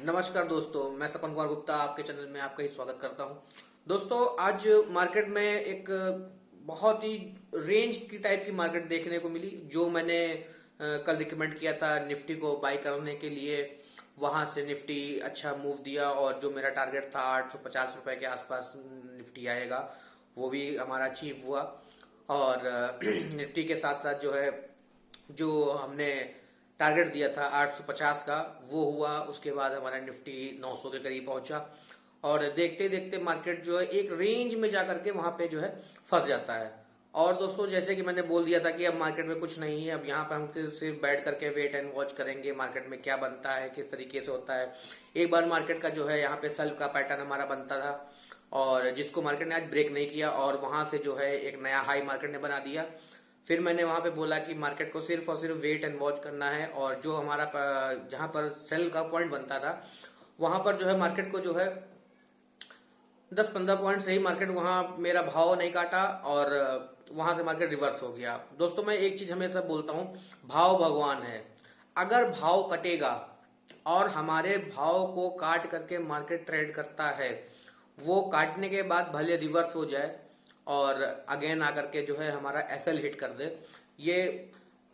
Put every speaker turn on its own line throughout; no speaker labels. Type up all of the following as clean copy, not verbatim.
नमस्कार दोस्तों, मैं सपन कुमार गुप्ता आपके चैनल में आपका ही स्वागत करता हूं। दोस्तों, आज मार्केट में एक बहुत ही रेंज की टाइप की मार्केट देखने को मिली। जो मैंने कल रिकमेंड किया था निफ्टी को बाई करने के लिए, वहां से निफ्टी अच्छा मूव दिया और जो मेरा टारगेट था 850 रुपए के आसपास निफ्टी आएगा, वो भी हमारा अचीव हुआ। और निफ्टी के साथ साथ जो है, जो हमने टारगेट दिया था 850 का, वो हुआ। उसके बाद हमारा निफ्टी 900 के करीब पहुंचा और देखते देखते मार्केट जो है एक रेंज में जाकर के वहां पे जो है फंस जाता है। और दोस्तों, जैसे कि मैंने बोल दिया था कि अब मार्केट में कुछ नहीं है, अब यहाँ पे हम सिर्फ बैठ करके वेट एंड वॉच करेंगे मार्केट में क्या बनता है, किस तरीके से होता है। एक बार मार्केट का जो है यहाँ पे सेल का पैटर्न हमारा बनता था और जिसको मार्केट ने आज ब्रेक नहीं किया और वहां से जो है एक नया हाई मार्केट ने बना दिया। फिर मैंने वहां पे बोला कि मार्केट को सिर्फ और सिर्फ वेट एंड वॉच करना है और जो हमारा जहां पर सेल का पॉइंट बनता था, वहां पर जो है मार्केट को जो है 10-15 पॉइंट से ही मार्केट वहां मेरा भाव नहीं काटा और वहां से मार्केट रिवर्स हो गया। दोस्तों, मैं एक चीज हमेशा बोलता हूं, भाव भगवान है। अगर भाव कटेगा और हमारे भाव को काट करके मार्केट ट्रेड करता है, वो काटने के बाद भले रिवर्स हो जाए और अगेन आकर के जो है हमारा एसएल हिट कर दे, ये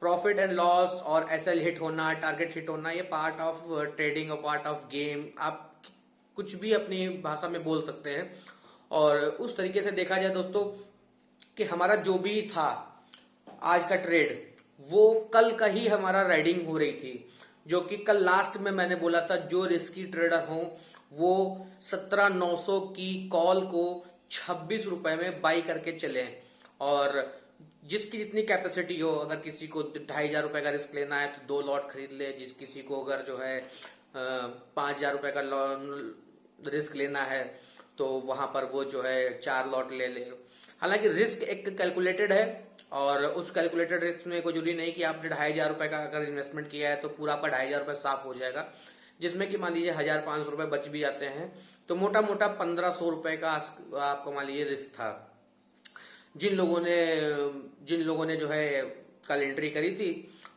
प्रॉफिट एंड लॉस और एसएल हिट होना, टारगेट हिट होना, ये पार्ट ऑफ ट्रेडिंग और पार्ट ऑफ गेम, आप कुछ भी अपनी भाषा में बोल सकते हैं। और उस तरीके से देखा जाए दोस्तों कि हमारा जो भी था आज का ट्रेड, वो कल का ही हमारा राइडिंग हो रही थी। जो कि कल लास्ट में मैंने बोला था, जो रिस्की ट्रेडर हो वो 17,900 की कॉल को 26 रुपए में बाई करके चले। और जिसकी जितनी कैपेसिटी हो, अगर किसी को 2,500 रुपए का रिस्क लेना है तो 2 लॉट खरीद ले। जिस किसी को अगर जो है 5,000 रुपए का रिस्क लेना है तो वहां पर वो जो है 4 लॉट ले ले। हालांकि रिस्क एक कैलकुलेटेड है और उस कैलकुलेटेड रिस्क में कोई जरूरी नहीं कि आपने 2,500 रुपए का अगर इन्वेस्टमेंट किया है तो पूरा आपका 2,500 रुपए साफ हो जाएगा। जिसमें कि मान लीजिए 1,500 रुपए बच भी जाते हैं तो मोटा मोटा 1,500 रुपए का आपको मान लीजिए रिस्क था। जिन लोगों ने जो है कल एंट्री करी थी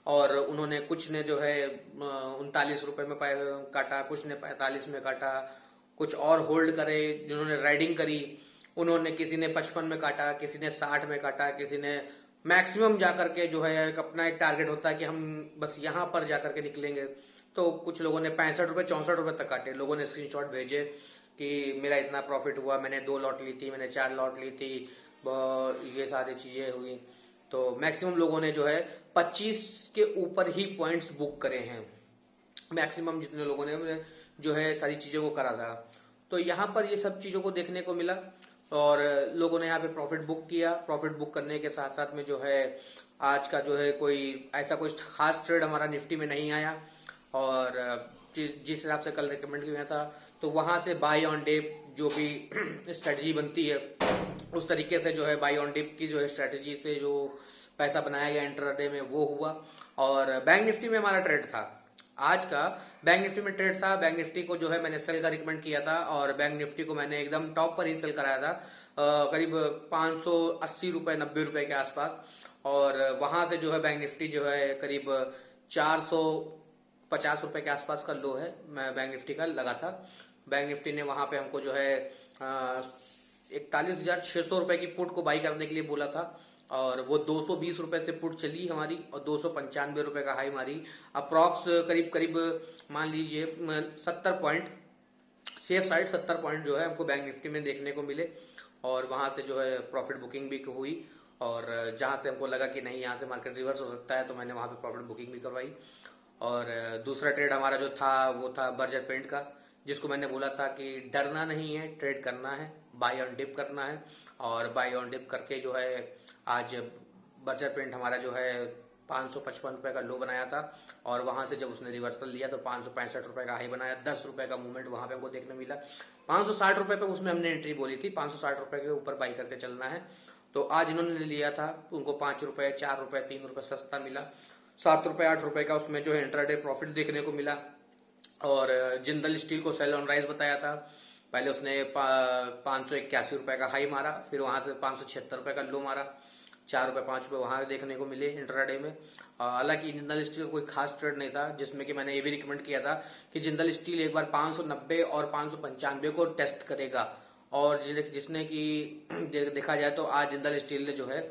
और उन्होंने, कुछ ने जो है 39 रुपए में काटा, कुछ ने 45 में काटा, कुछ और होल्ड करे। जिन्होंने राइडिंग करी उन्होंने, किसी ने 55 में काटा, किसी ने 60 में काटा, किसी ने मैक्सिमम जाकर के जो है अपना एक टारगेट होता है कि हम बस यहाँ पर जाकर के निकलेंगे। तो कुछ लोगों ने 65 रुपए 64 रुपए तक काटे। लोगों ने स्क्रीनशॉट भेजे कि मेरा इतना प्रॉफिट हुआ, मैंने 2 लॉट ली थी, मैंने 4 लॉट ली थी, ये सारी चीजें हुई। तो मैक्सिमम लोगों ने जो है 25 के ऊपर ही पॉइंट्स बुक करे हैं। मैक्सिमम जितने लोगों ने जो है सारी चीजों को करा था। तो यहाँ पर ये सब चीजों को देखने को मिला और लोगों ने यहाँ पे प्रॉफिट बुक किया। प्रॉफिट बुक करने के साथ साथ में जो है आज का जो है कोई खास ट्रेड हमारा निफ्टी में नहीं आया। और जिस हिसाब से कल रिकमेंड किया था, तो वहां से बाई ऑन डिप जो भी स्ट्रेटजी बनती है, उस तरीके से जो है बाई ऑन डिप की जो है स्ट्रेटजी से जो पैसा बनाया गया इंट्राडे में, वो हुआ। और बैंक निफ्टी में हमारा ट्रेड था आज का, बैंक निफ्टी में ट्रेड था। बैंक निफ्टी को जो है मैंने सेल का रिकमेंड किया था और बैंक निफ्टी को मैंने एकदम टॉप पर ही सेल कराया था, करीब 580 रुपए 90 रुपए के आसपास। और वहां से जो है बैंक निफ्टी जो है करीब 450 रुपए के आसपास का लो है, मैं बैंक निफ्टी का लगा था। बैंक निफ्टी ने वहां पे हमको जो है 41,600 रुपए की पुट को बाई करने के लिए बोला था और वो 220 रुपए से पुट चली हमारी और 295 रुपए का हाई मारी। अप्रॉक्स करीब करीब मान लीजिए 70 पॉइंट, सेफ साइड 70 पॉइंट जो है हमको बैंक निफ्टी में देखने को मिले। और वहां से जो है प्रॉफिट बुकिंग भी हुई और जहां से हमको लगा कि नहीं, यहाँ से मार्केट रिवर्स हो सकता है, तो मैंने वहां पे प्रॉफिट बुकिंग भी करवाई। और दूसरा ट्रेड हमारा जो था वो था बर्जर पेंट का, जिसको मैंने बोला था कि डरना नहीं है, ट्रेड करना है, बाय ऑन डिप करना है। और बाय ऑन डिप करके जो है आज बर्जर पेंट हमारा जो है 555 रुपए का लो बनाया था और वहां से जब उसने रिवर्सल लिया तो 565 रुपए का हाई बनाया। 10 रुपए का मूवमेंट वहां पे हमको देखने मिला। 560 रुपए पे उसमें हमने एंट्री बोली थी, 560 रुपए के ऊपर बाई करके चलना है। तो आज इन्होंने लिया था तो उनको 5 रुपए 4 रुपए 3 रुपए सस्ता मिला। 7 रुपए 8 रुपए का उसमें जो है इंट्राडे प्रॉफिट देखने को मिला। और जिंदल स्टील को सेल ऑन राइज बताया था, पहले उसने 581 रुपए का हाई मारा, फिर वहां से 576 रुपए का लो मारा। ₹4 ₹5 वहां देखने को मिले इंट्राडे में। हालांकि जिंदल स्टील का कोई खास ट्रेड नहीं था, जिसमें कि मैंने ये भी रिकमेंड किया था कि जिंदल स्टील एक बार 590 और 595 को टेस्ट करेगा, और जिसने कि देखा जाए तो आज जिंदल स्टील ने जो है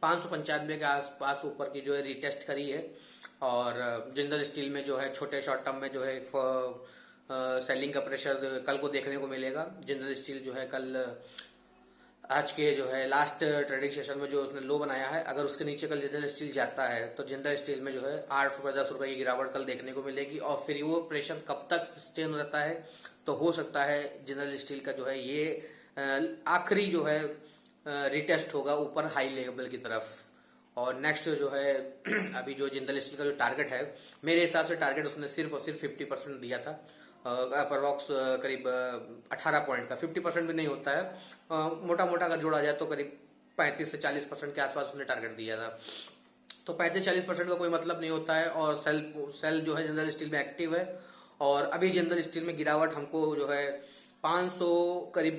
595 के आसपास ऊपर की जो है रीटेस्ट करी है। और जिंदल स्टील में जो है छोटे शॉर्ट टर्म में जो है सेलिंग का प्रेशर कल को देखने को मिलेगा। जिंदल स्टील जो है कल आज के जो है लास्ट ट्रेडिंग सेशन में जो उसने लो बनाया है, अगर उसके नीचे कल जिंदल स्टील जाता है तो जिंदल स्टील में जो है ₹8 ₹10 की गिरावट कल देखने को मिलेगी। और फिर वो प्रेशर कब तक सस्टेन रहता है, तो हो सकता है जिंदल स्टील का जो है ये आखिरी जो है रिटेस्ट होगा ऊपर हाई लेवल की तरफ। और नेक्स्ट जो है अभी जो जिंदल स्टील का जो टारगेट है, मेरे हिसाब से टारगेट उसने सिर्फ और सिर्फ 50% दिया था, अप्रॉक्स करीब 18 पॉइंट का। 50% भी नहीं होता है, मोटा मोटा अगर जोड़ा जाए तो करीब 35 से 40% के आसपास उसने टारगेट दिया था। तो 35-40% का कोई मतलब नहीं होता है। और सेल जो है जिंदल स्टील में एक्टिव है। और अभी जिंदल स्टील में गिरावट हमको जो है 500 करीब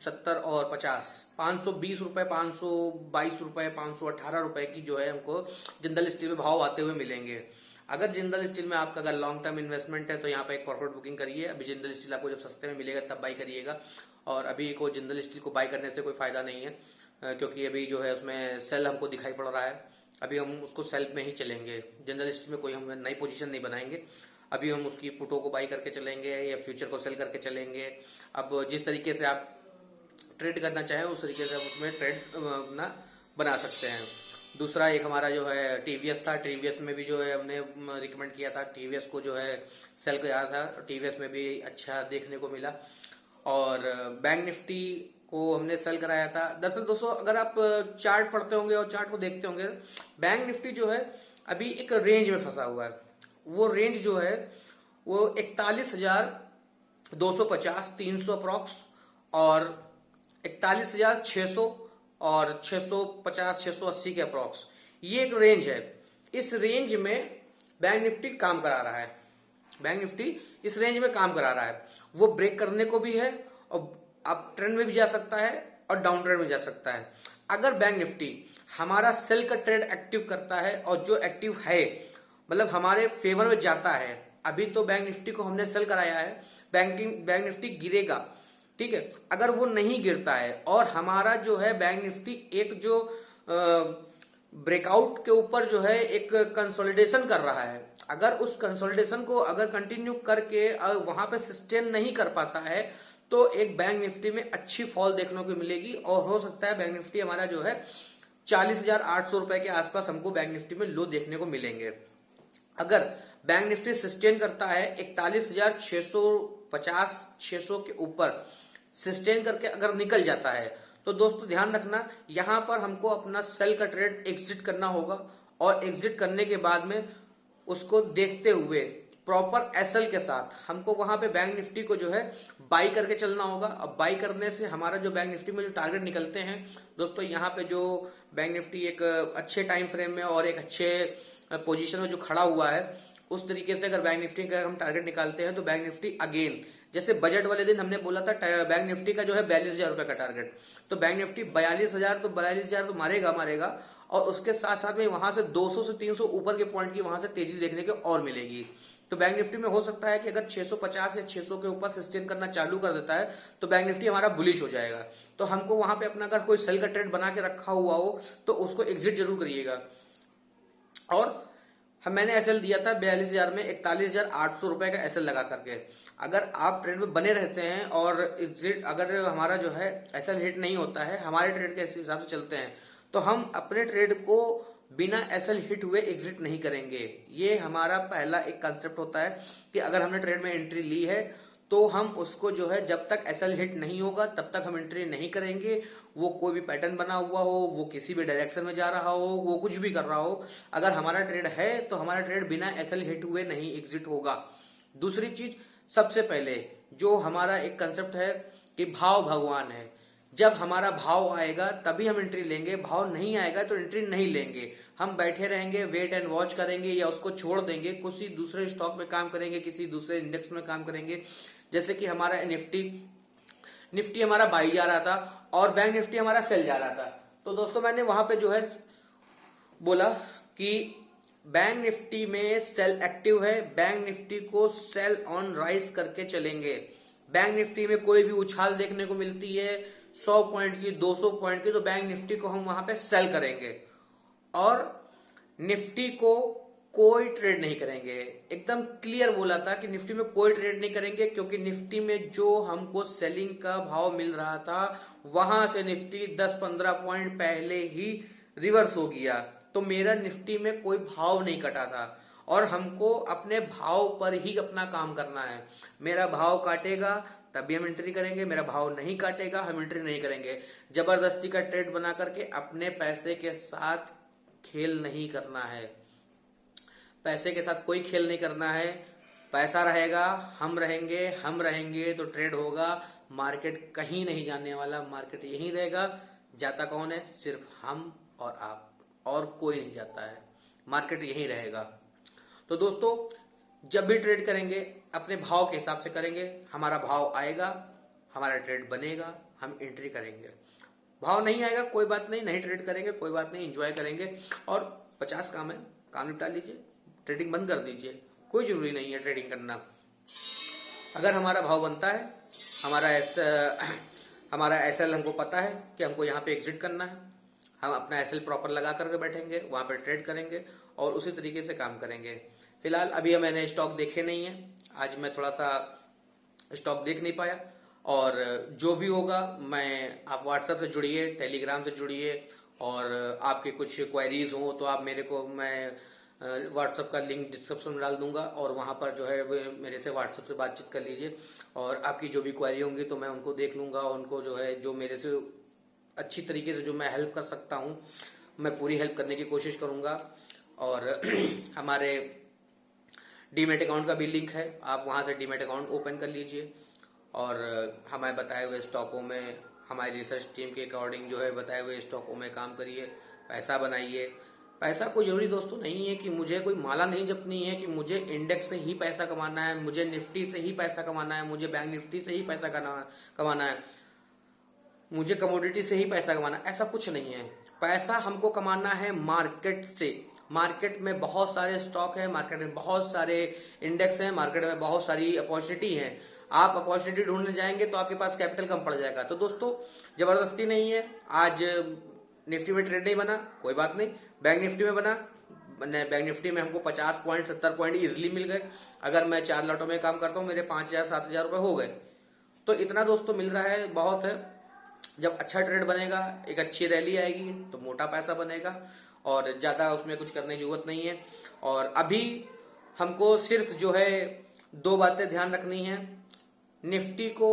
70 और 50 ₹520 ₹522 ₹518 की जो है हमको जिंदल स्टील में भाव आते हुए मिलेंगे। अगर जिंदल स्टील में आपका अगर लॉन्ग टर्म इन्वेस्टमेंट है तो यहाँ पे एक प्रॉफिट बुकिंग करिए। अभी जिंदल स्टील आपको जब सस्ते में मिलेगा तब बाई करिएगा, और अभी को जिंदल स्टील को बाई करने से कोई फायदा नहीं है, क्योंकि अभी जो है उसमें सेल हमको दिखाई पड़ रहा है। अभी हम उसको सेल में ही चलेंगे, जिंदल स्टील में कोई हम नई पोजीशन नहीं बनाएंगे। अभी हम उसकी पुटों को बाई करके चलेंगे या फ्यूचर को सेल करके चलेंगे। अब जिस तरीके से आप ट्रेड करना चाहें उस तरीके से आप उसमें ट्रेड अपना बना सकते हैं। दूसरा एक हमारा जो है टीवीएस था, टीवीएस में भी जो है हमने रिकमेंड किया था, टीवीएस को जो है सेल किया था, टीवीएस में भी अच्छा देखने को मिला। और बैंक निफ्टी को हमने सेल कराया था। दरअसल दोस्तों अगर आप चार्ट पढ़ते होंगे और चार्ट को देखते होंगे, बैंक निफ्टी जो है अभी एक रेंज में फंसा हुआ है। वो रेंज जो है वो 41,250 300 अप्रॉक्स, और 41,600 और 650 680 के अप्रॉक्स, ये एक रेंज है। इस रेंज में बैंक निफ्टी काम करा रहा है, बैंक निफ्टी इस रेंज में काम करा रहा है। वो ब्रेक करने को भी है, और अप ट्रेंड में भी जा सकता है और डाउन ट्रेंड में जा सकता है। अगर बैंक निफ्टी हमारा सेल का ट्रेड एक्टिव करता है, और जो एक्टिव है मतलब हमारे फेवर में जाता है, अभी तो बैंक निफ्टी को हमने सेल कराया है, बैंक निफ्टी गिरेगा, ठीक है। अगर वो नहीं गिरता है और हमारा जो है बैंक निफ्टी एक जो ब्रेकआउट के ऊपर जो है एक कंसोलिडेशन कर रहा है, अगर उस कंसोलिडेशन को अगर कंटिन्यू करके वहां पे सस्टेन नहीं कर पाता है, तो एक बैंक निफ्टी में अच्छी फॉल देखने को मिलेगी। और हो सकता है बैंक निफ्टी हमारा जो है 40,800 रुपए के आसपास हमको बैंक निफ्टी में लो देखने को मिलेंगे। अगर बैंक निफ्टी सस्टेन करता है 41,650 600 के ऊपर सस्टेन करके अगर निकल जाता है, तो दोस्तों ध्यान रखना, यहां पर हमको अपना सेल का ट्रेड एग्जिट करना होगा। और एग्जिट करने के बाद में उसको देखते हुए प्रॉपर एसएल के साथ हमको वहां पे बैंक निफ्टी को जो है बाई करके चलना होगा। अब बाई करने से हमारा जो बैंक निफ्टी में जो टारगेट निकलते हैं दोस्तों, यहाँ पे जो बैंक निफ्टी एक अच्छे टाइम फ्रेम में और एक अच्छे पोजीशन में जो खड़ा हुआ है, उस तरीके से अगर बैंक निफ्टी का हम टारगेट निकालते हैं तो बैंक निफ्टी अगेन, जैसे बजट वाले दिन हमने बोला था बैंक निफ्टी का जो है 42,000 रुपए का टारगेट, तो बैंक निफ्टी 42,000 तो 42,000 तो मारेगा। और उसके साथ साथ में वहां से 200 से 300 ऊपर के पॉइंट की वहां से तेजी देखने को और मिलेगी। तो बैंक निफ्टी में हो सकता है कि अगर 650 या 600 के ऊपर सस्टेन करना चालू कर देता है तो बैंक निफ्टी हमारा बुलिश हो जाएगा। तो हमको वहां पे अपना अगर कोई सेल का ट्रेड बना के रखा हुआ हो तो उसको एग्जिट जरूर करिएगा। और मैंने एसएल दिया था 42,000 में 41,800 रुपए का एसएल लगा करके। अगर आप ट्रेड में बने रहते हैं और एग्जिट अगर हमारा जो है एसएल हिट नहीं होता है, हमारे ट्रेड के हिसाब से चलते हैं, तो हम अपने ट्रेड को बिना एसएल हिट हुए एग्जिट नहीं करेंगे। ये हमारा पहला एक कंसेप्ट होता है कि अगर हमने ट्रेड में एंट्री ली है तो हम उसको जो है जब तक एसएल हिट नहीं होगा तब तक हम एंट्री नहीं करेंगे। वो कोई भी पैटर्न बना हुआ हो, वो किसी भी डायरेक्शन में जा रहा हो, वो कुछ भी कर रहा हो, अगर हमारा ट्रेड है तो हमारा ट्रेड बिना एसएल हिट हुए नहीं एग्जिट होगा। दूसरी चीज, सबसे पहले जो हमारा एक कंसेप्ट है कि भाव भगवान है, जब हमारा भाव आएगा तभी हम एंट्री लेंगे, भाव नहीं आएगा तो एंट्री नहीं लेंगे। हम बैठे रहेंगे, वेट एंड वॉच करेंगे या उसको छोड़ देंगे, किसी दूसरे स्टॉक में काम करेंगे, किसी दूसरे इंडेक्स में काम करेंगे। जैसे कि हमारा निफ्टी हमारा बाई जा रहा था और बैंक निफ्टी हमारा सेल जा रहा था, तो दोस्तों मैंने वहां पे जो है बोला कि बैंक निफ्टी में सेल एक्टिव है, बैंक निफ्टी को सेल ऑन राइज करके चलेंगे। बैंक निफ्टी में कोई भी उछाल देखने को मिलती है 100 पॉइंट की, 200 पॉइंट की, तो बैंक निफ्टी को हम वहां पे सेल करेंगे और निफ्टी को कोई ट्रेड नहीं करेंगे। एकदम क्लियर बोला था कि निफ्टी में कोई ट्रेड नहीं करेंगे, क्योंकि निफ्टी में जो हमको सेलिंग का भाव मिल रहा था वहां से निफ्टी 10-15 पॉइंट पहले ही रिवर्स हो गया, तो मेरा निफ्टी में कोई भाव नहीं कटा था और हमको अपने भाव पर ही अपना काम करना है। मेरा भाव काटेगा तभी हम एंट्री करेंगे, मेरा भाव नहीं काटेगा हम एंट्री नहीं करेंगे। जबरदस्ती का ट्रेड बना करके अपने पैसे के साथ खेल नहीं करना है, पैसे के साथ कोई खेल नहीं करना है। पैसा रहेगा, हम रहेंगे, हम रहेंगे तो ट्रेड होगा। मार्केट कहीं नहीं जाने वाला, मार्केट यहीं रहेगा। जाता कौन है? सिर्फ हम और आप, और कोई नहीं जाता है। मार्केट यहीं रहेगा। तो दोस्तों जब भी ट्रेड करेंगे अपने भाव के हिसाब से करेंगे। हमारा भाव आएगा, हमारा ट्रेड बनेगा, हम एंट्री करेंगे। भाव नहीं आएगा कोई बात नहीं, नहीं ट्रेड करेंगे कोई बात नहीं, एंजॉय करेंगे। और 50 काम है, काम निपटा लीजिए, ट्रेडिंग बंद कर दीजिए, कोई जरूरी नहीं है ट्रेडिंग करना। अगर हमारा भाव बनता है, हमारा एसएल हमको पता है कि हमको यहाँ पे एग्जिट करना है, हम अपना एसएल प्रॉपर लगा करके बैठेंगे, वहां पे ट्रेड करेंगे और उसी तरीके से काम करेंगे। फिलहाल अभी मैंने स्टॉक देखे नहीं है, आज मैं थोड़ा सा स्टॉक देख नहीं पाया। और जो भी होगा मैं, आप व्हाट्सएप से जुड़िए, टेलीग्राम से जुड़िए, और आपके कुछ क्वेरीज हो तो आप मेरे को, मैं व्हाट्सएप का लिंक डिस्क्रिप्शन में डाल दूंगा और वहां पर जो है वो मेरे से व्हाट्सएप से बातचीत कर लीजिए। और आपकी जो भी क्वेरी होंगी तो मैं उनको देख लूंगा, उनको जो है जो मेरे से अच्छी तरीके से जो मैं हेल्प कर सकता हूँ मैं पूरी हेल्प करने की कोशिश करूंगा। और हमारे डीमेट अकाउंट का भी लिंक है, आप वहां से डीमेट अकाउंट ओपन कर लीजिए और हमारे बताए हुए स्टॉकों में, हमारी रिसर्च टीम के अकॉर्डिंग जो है बताए हुए स्टॉकों में काम करिए, पैसा बनाइए। पैसा कोई जरूरी दोस्तों नहीं है कि मुझे कोई माला नहीं जपनी है कि मुझे इंडेक्स से ही पैसा कमाना है, मुझे निफ्टी से ही पैसा कमाना है, मुझे बैंक निफ्टी से ही पैसा कमाना है, मुझे कमोडिटी से ही पैसा कमाना है। ऐसा कुछ नहीं है। पैसा हमको कमाना है मार्केट से। मार्केट में बहुत सारे स्टॉक है, मार्केट में बहुत सारे इंडेक्स है, मार्केट में बहुत सारी अपॉर्चुनिटी है। आप अपॉर्चुनिटी ढूंढने जाएंगे तो आपके पास कैपिटल कम पड़ जाएगा। तो दोस्तों जबरदस्ती नहीं है। आज निफ्टी में ट्रेड नहीं बना कोई बात नहीं, बैंक निफ्टी में बना, बैंक निफ्टी में हमको 50 पॉइंट 70 पॉइंट इजिली मिल गए। अगर मैं 4 लॉटों में काम करता हूँ मेरे 5,000-7,000 रुपए हो गए, तो इतना दोस्तों मिल रहा है, बहुत है। जब अच्छा ट्रेड बनेगा, एक अच्छी रैली आएगी तो मोटा पैसा बनेगा और ज्यादा उसमें कुछ करने की जरूरत नहीं है। और अभी हमको सिर्फ जो है 2 बातें ध्यान रखनी है। निफ्टी को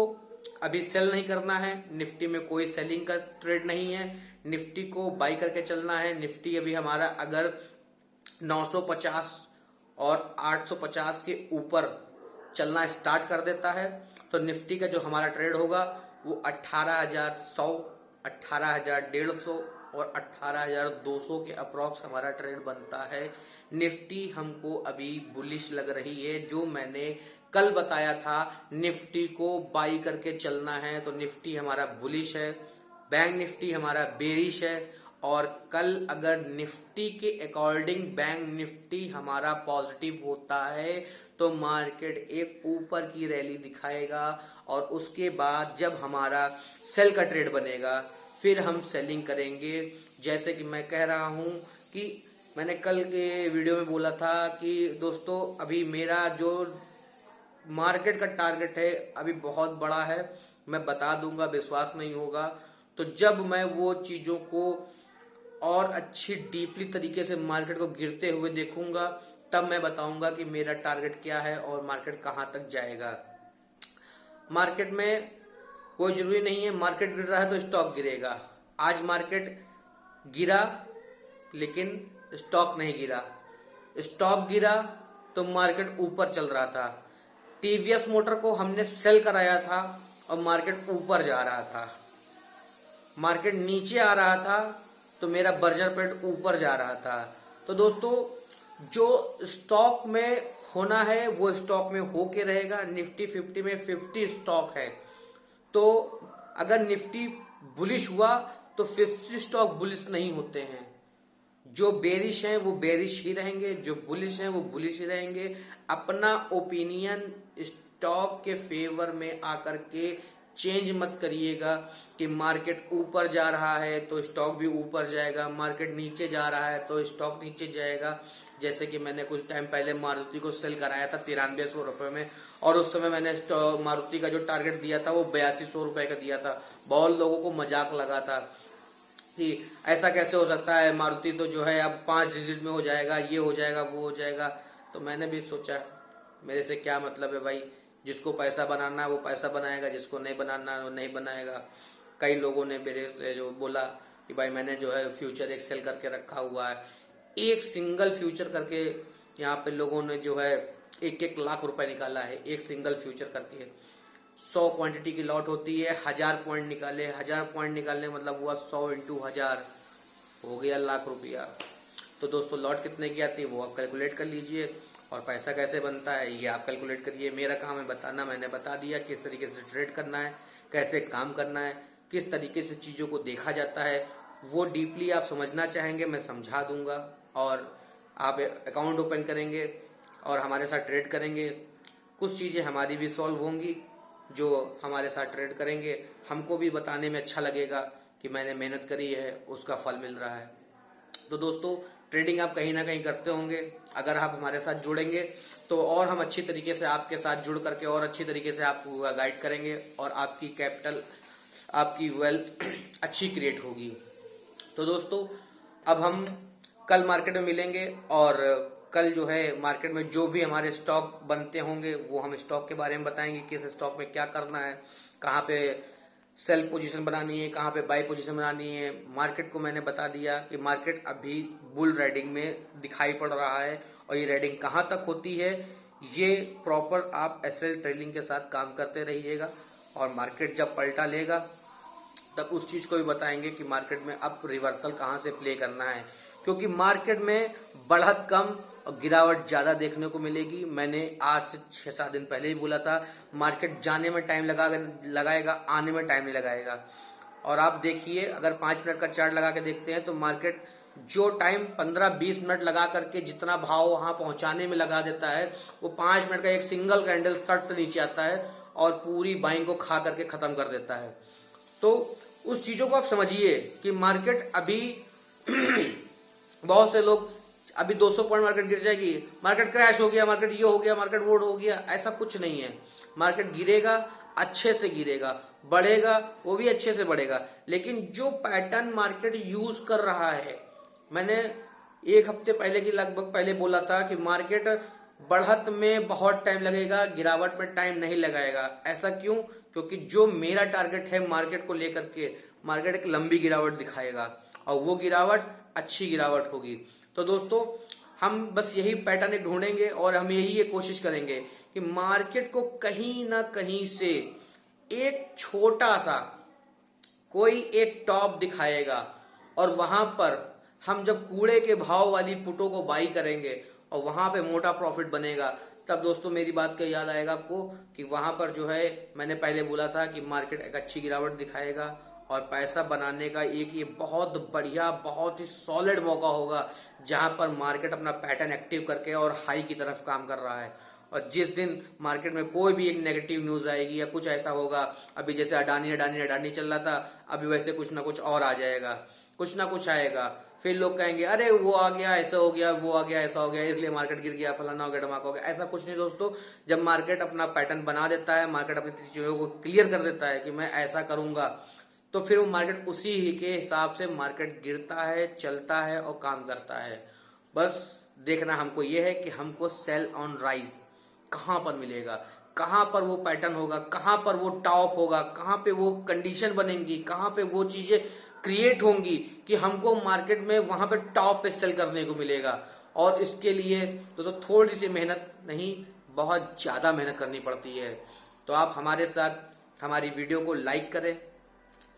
अभी सेल नहीं करना है, निफ्टी में कोई सेलिंग का ट्रेड नहीं है, निफ्टी को बाई करके चलना है। निफ्टी अभी हमारा अगर 950 और 850 के ऊपर चलना स्टार्ट कर देता है तो निफ्टी का जो हमारा ट्रेड होगा वो 18,100, 18,150 और 18,200 के अप्रॉक्स हमारा ट्रेड बनता है। निफ्टी हमको अभी बुलिश लग रही है। जो मैंने कल बताया था निफ्टी को बाई करके चलना है, तो निफ्टी हमारा बुलिश है, बैंक निफ्टी हमारा बेरिश है। और कल अगर निफ्टी के अकॉर्डिंग बैंक निफ्टी हमारा पॉजिटिव होता है तो मार्केट एक ऊपर की रैली दिखाएगा और उसके बाद जब हमारा सेल का ट्रेड बनेगा फिर हम सेलिंग करेंगे। जैसे कि मैं कह रहा हूं कि मैंने कल के वीडियो में बोला था कि दोस्तों अभी मेरा जो मार्केट का टारगेट है अभी बहुत बड़ा है, मैं बता दूंगा, विश्वास नहीं होगा तो जब मैं वो चीजों को और अच्छी डीपली तरीके से मार्केट को गिरते हुए देखूंगा तब मैं बताऊंगा कि मेरा टारगेट क्या है और मार्केट कहां तक जाएगा। मार्केट में कोई जरूरी नहीं है मार्केट गिर रहा है तो स्टॉक गिरेगा। आज मार्केट गिरा लेकिन स्टॉक नहीं गिरा, स्टॉक गिरा तो मार्केट ऊपर चल रहा था। टीवीएस मोटर को हमने सेल कराया था और मार्केट ऊपर जा रहा था, मार्केट नीचे आ रहा था तो मेरा बर्जर पेट ऊपर जा रहा था। तो दोस्तों जो स्टॉक में होना है वो स्टॉक में होके रहेगा। निफ्टी 50 में 50 स्टॉक है, तो अगर निफ्टी बुलिश हुआ तो 50 स्टॉक बुलिश नहीं होते हैं। जो बेरिश हैं वो बेरिश ही रहेंगे, जो बुलिश हैं वो बुलिश ही रहेंगे। अपना ओपिनियन स्टॉक के फेवर में आकर के चेंज मत करिएगा कि मार्केट ऊपर जा रहा है तो स्टॉक भी ऊपर जाएगा, मार्केट नीचे जा रहा है तो स्टॉक नीचे जाएगा। जैसे कि मैंने कुछ टाइम पहले मारुति को सेल कराया था 9300 रुपए में, और उस समय मैंने मारुति का जो टारगेट दिया था वो 8200 रुपए का दिया था। बहुत लोगों को मजाक लगा था कि ऐसा कैसे हो सकता है, मारुति तो जो है अब 5 डिजिट में हो जाएगा, ये हो जाएगा, वो हो जाएगा। तो मैंने भी सोचा मेरे से क्या मतलब है भाई, जिसको पैसा बनाना है वो पैसा बनाएगा, जिसको नहीं बनाना है वो नहीं बनाएगा। कई लोगों ने मेरे से जो बोला कि भाई मैंने जो है फ्यूचर एक सेल करके रखा हुआ है, एक सिंगल फ्यूचर करके यहाँ पे लोगों ने जो है 1-1 लाख रुपए निकाला है, एक सिंगल फ्यूचर करके। 100 क्वांटिटी की लॉट होती है, 1000 पॉइंट निकाले, 1000 पॉइंट निकालने मतलब हुआ 100 इंटू 1000 हो गया लाख रुपया। तो दोस्तों लॉट कितने की आती है वो आप कैलकुलेट कर लीजिए, और पैसा कैसे बनता है ये आप कैलकुलेट करिए। मेरा काम है बताना, मैंने बता दिया किस तरीके से ट्रेड करना है, कैसे काम करना है, किस तरीके से चीज़ों को देखा जाता है। वो डीपली आप समझना चाहेंगे मैं समझा दूंगा, और आप अकाउंट ओपन करेंगे और हमारे साथ ट्रेड करेंगे। कुछ चीज़ें हमारी भी सॉल्व होंगी, जो हमारे साथ ट्रेड करेंगे हमको भी बताने में अच्छा लगेगा कि मैंने मेहनत करी है, उसका फल मिल रहा है। तो दोस्तों ट्रेडिंग आप कहीं ना कहीं करते होंगे, अगर आप हमारे साथ जुड़ेंगे तो और हम अच्छी तरीके से आपके साथ जुड़ करके और अच्छी तरीके से आपको गाइड करेंगे, और आपकी कैपिटल, आपकी वेल्थ अच्छी क्रिएट होगी। तो दोस्तों अब हम कल मार्केट में मिलेंगे, और कल जो है मार्केट में जो भी हमारे स्टॉक बनते होंगे वो हम स्टॉक के बारे में बताएंगे, किस स्टॉक में क्या करना है, कहाँ पे सेल पोजीशन बनानी है, कहाँ पे बाई पोजीशन बनानी है। मार्केट को मैंने बता दिया कि मार्केट अभी बुल राइडिंग में दिखाई पड़ रहा है, और ये राइडिंग कहाँ तक होती है ये प्रॉपर आप एसएल ट्रेडिंग के साथ काम करते रहिएगा। और मार्केट जब पलटा लेगा तब उस चीज को भी बताएंगे कि मार्केट में अब रिवर्सल कहाँ से प्ले करना है, क्योंकि मार्केट में बढ़त कम और गिरावट ज्यादा देखने को मिलेगी। मैंने आज से 6-7 दिन पहले ही बोला था मार्केट जाने में टाइम लगाएगा, आने में टाइम नहीं लगाएगा। और आप देखिए अगर 5 मिनट का चार्ट लगा के देखते हैं तो मार्केट जो टाइम 15-20 मिनट लगा करके जितना भाव वहां पहुंचाने में लगा देता है, वो 5 मिनट का एक सिंगल कैंडल शर्ट से नीचे आता है और पूरी बाइंग को खा करके खत्म कर देता है। तो उस चीजों को आप समझिए कि मार्केट अभी बहुत से लोग अभी 200 पॉइंट मार्केट गिर जाएगी, मार्केट क्रैश हो गया, मार्केट ये हो गया, मार्केट वो हो गया, ऐसा कुछ नहीं है। मार्केट गिरेगा, अच्छे से गिरेगा, बढ़ेगा वो भी अच्छे से बढ़ेगा। लेकिन जो पैटर्न मार्केट यूज कर रहा है, मैंने 1 हफ्ते पहले की लगभग पहले बोला था कि मार्केट बढ़त में बहुत टाइम लगेगा, गिरावट में टाइम नहीं लगाएगा। ऐसा क्यों? क्योंकि जो मेरा टारगेट है मार्केट को लेकर के, मार्केट एक लंबी गिरावट दिखाएगा और वो गिरावट अच्छी गिरावट होगी। तो दोस्तों हम बस यही पैटर्न ढूंढेंगे और हम यही कोशिश करेंगे कि मार्केट को कहीं ना कहीं से एक छोटा सा कोई एक टॉप दिखाएगा, और वहां पर हम जब कूड़े के भाव वाली पुटों को बाई करेंगे और वहां पे मोटा प्रॉफिट बनेगा, तब दोस्तों मेरी बात का याद आएगा आपको कि वहां पर जो है मैंने पहले बोला था कि मार्केट एक अच्छी गिरावट दिखाएगा और पैसा बनाने का एक ये बहुत बढ़िया, बहुत ही सॉलिड मौका होगा जहां पर मार्केट अपना पैटर्न एक्टिव करके और हाई की तरफ काम कर रहा है। और जिस दिन मार्केट में कोई भी एक नेगेटिव न्यूज आएगी या कुछ ऐसा होगा, अभी जैसे अडानी अडानी अडानी चल रहा था, अभी वैसे कुछ ना कुछ और आ जाएगा, कुछ ना कुछ आएगा, फिर लोग कहेंगे अरे वो आ गया, ऐसा हो गया, वो आ गया, ऐसा हो गया, इसलिए मार्केट गिर गया, फलाना हो गया, धमाका हो गया। ऐसा कुछ नहीं दोस्तों। जब मार्केट अपना पैटर्न बना देता है, मार्केट अपनी चीजों को क्लियर कर देता है कि मैं ऐसा करूंगा, तो फिर वो मार्केट उसी ही के हिसाब से मार्केट गिरता है, चलता है और काम करता है। बस देखना हमको ये है कि हमको सेल ऑन राइज कहां पर मिलेगा, कहां पर वो पैटर्न होगा, कहां पर वो टॉप होगा, कहां पे वो कंडीशन बनेंगी, कहां पे वो चीजें क्रिएट होंगी कि हमको मार्केट में वहां पे टॉप पे सेल करने को मिलेगा। और इसके लिए तो थोड़ी सी मेहनत नहीं, बहुत ज्यादा मेहनत करनी पड़ती है। तो आप हमारे साथ हमारी वीडियो को लाइक करें,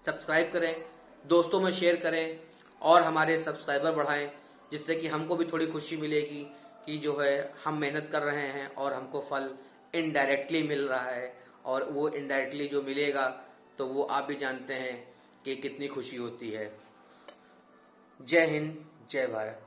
सब्सक्राइब करें, दोस्तों में शेयर करें और हमारे सब्सक्राइबर बढ़ाएं, जिससे कि हमको भी थोड़ी खुशी मिलेगी कि जो है हम मेहनत कर रहे हैं और हमको फल इनडायरेक्टली मिल रहा है। और वो इनडायरेक्टली जो मिलेगा तो वो आप भी जानते हैं कि कितनी खुशी होती है। जय हिंद, जय भारत।